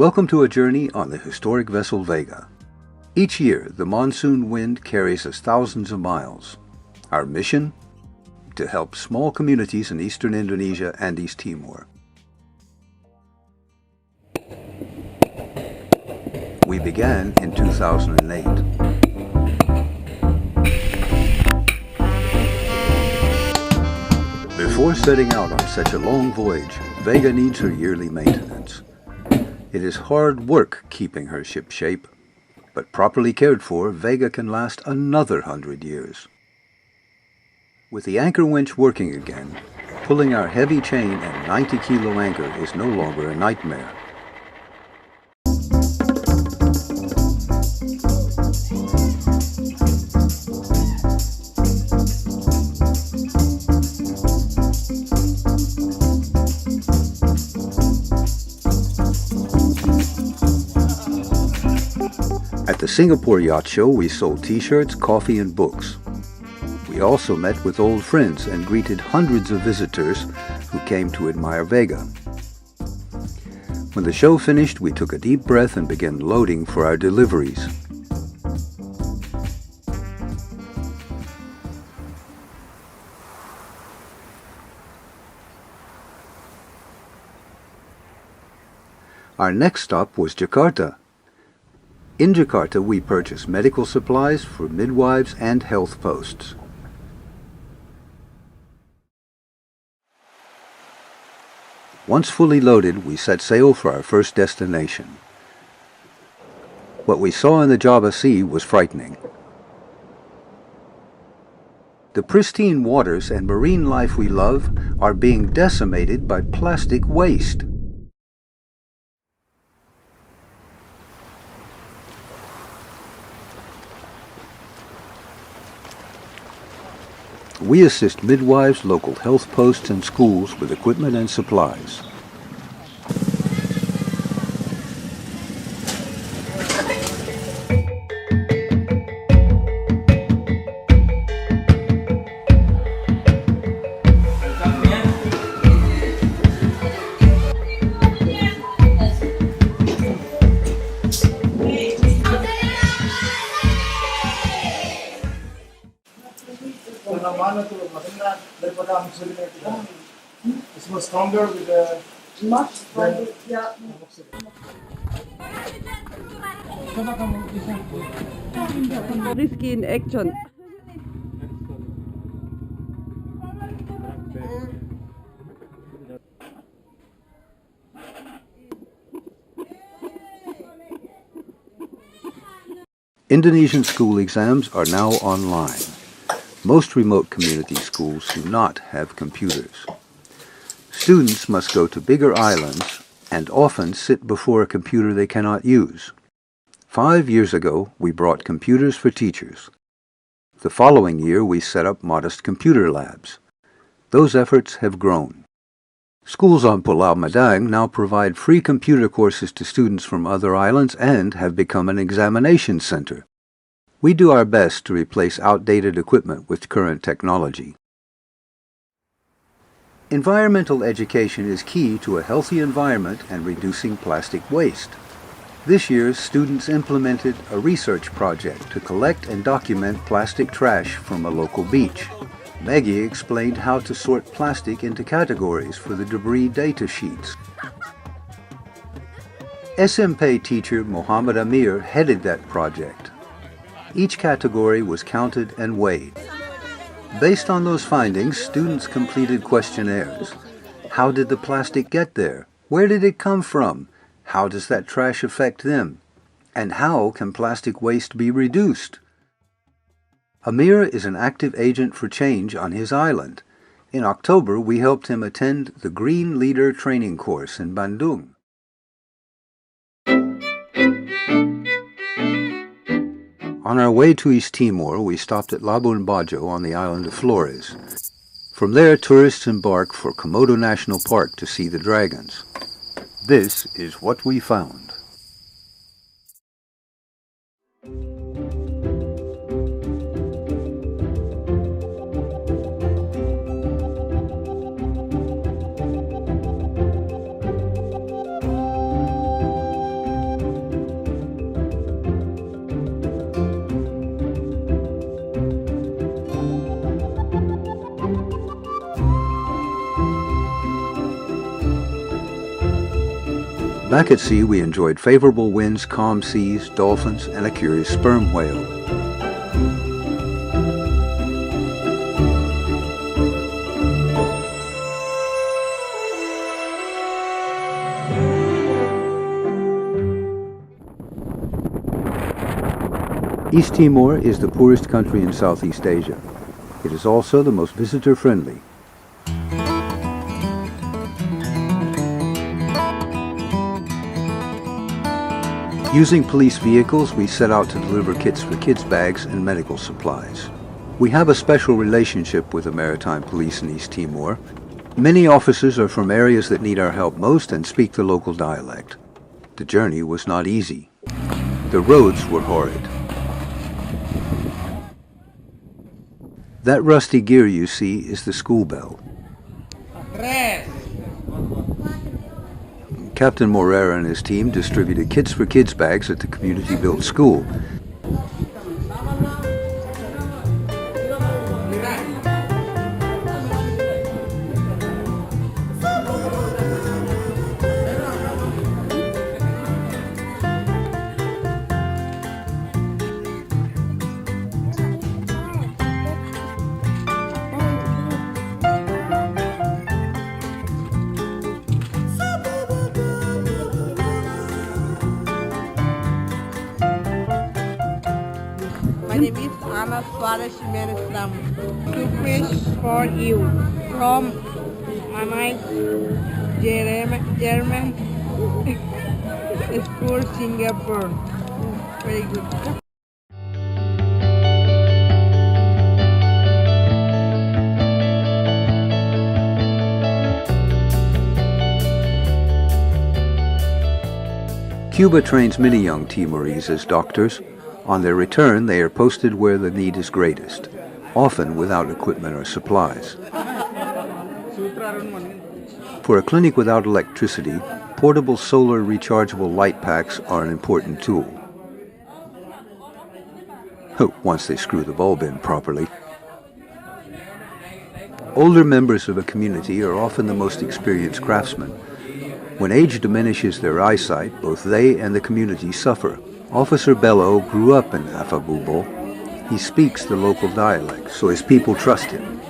Welcome to a journey on the historic vessel Vega. Each year, the monsoon wind carries us thousands of miles. Our mission? To help small communities in eastern Indonesia and East Timor. We began in 2008. Before setting out on such a long voyage, Vega needs her yearly maintenance. It is hard work keeping her ship shape, but properly cared for, Vega can last another 100 years. With the anchor winch working again, pulling our heavy chain and 90-kilo anchor is no longer a nightmare. At the Singapore Yacht Show, we sold t-shirts, coffee, and books. We also met with old friends and greeted hundreds of visitors who came to admire Vega. When the show finished, we took a deep breath and began loading for our deliveries. Our next stop was Jakarta. In Jakarta, we purchased medical supplies for midwives and health posts. Once fully loaded, we set sail for our first destination. What we saw in the Java Sea was frightening. The pristine waters and marine life we love are being decimated by plastic waste. We assist midwives, local health posts, and schools with equipment and supplies. It's more stronger with the much stronger. Yeah. Risky in action. Indonesian school exams are now online. Most remote community schools do not have computers. Students must go to bigger islands and often sit before a computer they cannot use. 5 years ago, we brought computers for teachers. The following year, we set up modest computer labs. Those efforts have grown. Schools on Pulau Madang now provide free computer courses to students from other islands and have become an examination center. We do our best to replace outdated equipment with current technology. Environmental education is key to a healthy environment and reducing plastic waste. This year, students implemented a research project to collect and document plastic trash from a local beach. Maggie explained how to sort plastic into categories for the debris data sheets. SMP teacher Muhammad Amir headed that project. Each category was counted and weighed. Based on those findings, students completed questionnaires. How did the plastic get there? Where did it come from? How does that trash affect them? And how can plastic waste be reduced? Amir is an active agent for change on his island. In October, we helped him attend the Green Leader training course in Bandung. On our way to East Timor, we stopped at Labuan Bajo on the island of Flores. From there, tourists embark for Komodo National Park to see the dragons. This is what we found. Back at sea, we enjoyed favorable winds, calm seas, dolphins, and a curious sperm whale. East Timor is the poorest country in Southeast Asia. It is also the most visitor-friendly. Using police vehicles, we set out to deliver kits for kids' bags and medical supplies. We have a special relationship with the Maritime Police in East Timor. Many officers are from areas that need our help most and speak the local dialect. The journey was not easy. The roads were horrid. That rusty gear you see is the school bell. Captain Morera and his team distributed kits for kids' bags at the community-built school. My name is Anna Suarez Jimenez-Ram. Two fish for you from my German school, Singapore. Very good. Cuba trains many young Timorese as doctors. On their return, they are posted where the need is greatest, often without equipment or supplies. For a clinic without electricity, portable solar rechargeable light packs are an important tool. Once they screw the bulb in properly. Older members of a community are often the most experienced craftsmen. When age diminishes their eyesight, both they and the community suffer. Officer Bello grew up in Afabubol. He speaks the local dialect, so his people trust him.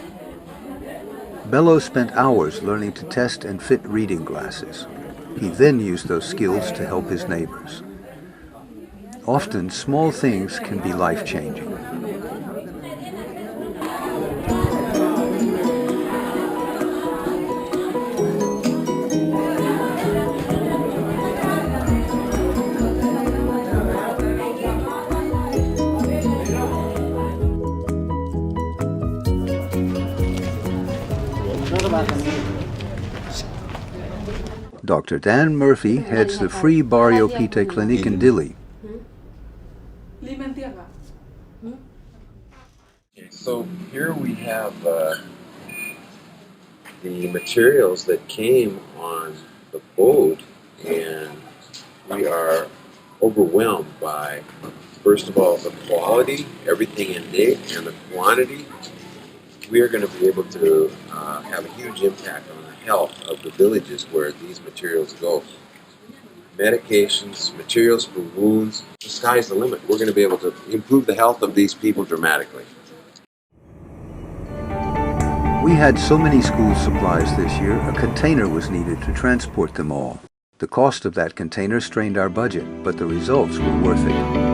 Bello spent hours learning to test and fit reading glasses. He then used those skills to help his neighbors. Often, small things can be life-changing. Dr. Dan Murphy heads the free Barrio Pite Clinic in Dili. So here we have the materials that came on the boat, and we are overwhelmed by, first of all, the quality, everything in date, and the quantity. We are going to be able to have a huge impact on the health of the villages where these materials go. Medications, materials for wounds, the sky's the limit. We're going to be able to improve the health of these people dramatically. We had so many school supplies this year, a container was needed to transport them all. The cost of that container strained our budget, but the results were worth it.